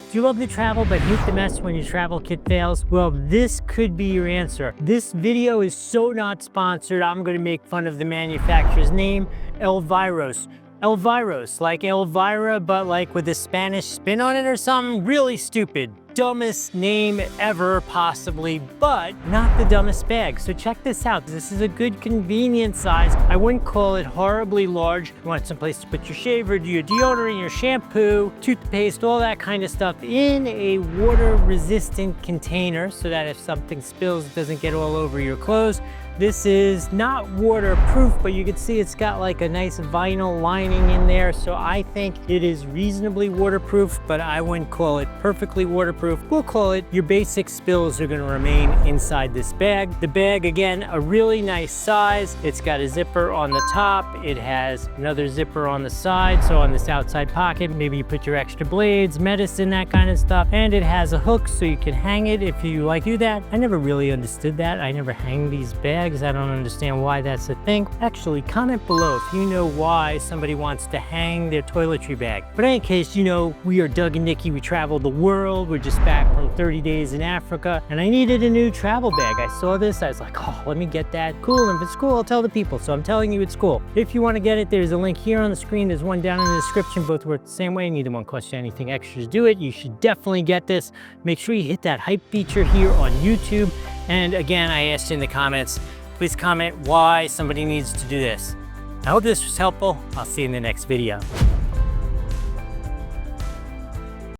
Do you love to travel but hate the mess when your travel kit fails? Well, this could be your answer. This video is so not sponsored, I'm gonna make fun of the manufacturer's name, ELVIROS. ELVIROS, like Elvira, but like with a Spanish spin on it or something. Really stupid. Dumbest name ever, possibly, but not the dumbest bag. So check this out. This is a good convenient size. I wouldn't call it horribly large. You want someplace to put your shaver, do your deodorant, your shampoo, toothpaste, all that kind of stuff in a water-resistant container so that if something spills, it doesn't get all over your clothes. This is not waterproof, but you can see it's got like a nice vinyl lining in there. So I think it is reasonably waterproof, but I wouldn't call it perfectly waterproof. We'll call it your basic spills are gonna remain inside this bag. The bag, again, a really nice size. It's got a zipper on the top. It has another zipper on the side. So on this outside pocket, maybe you put your extra blades, medicine, that kind of stuff. And it has a hook so you can hang it if you like to do that. I never really understood that. I never hang these bags. I don't understand why that's a thing. Actually, comment below if you know why somebody wants to hang their toiletry bag. But in any case, you know, we are Doug and Nikki. We traveled the world. We're just back from 30 days in Africa, and I needed a new travel bag. I saw this. I was like, oh, let me get that. Cool. And if it's cool, I'll tell the people. So I'm telling you it's cool. If you want to get it, there's a link here on the screen. There's one down in the description. Both work the same way. Neither one costs you anything extra to do it. You should definitely get this. Make sure you hit that hype feature here on YouTube. And again, I asked you in the comments, please comment why somebody needs to do this. I hope this was helpful. I'll see you in the next video.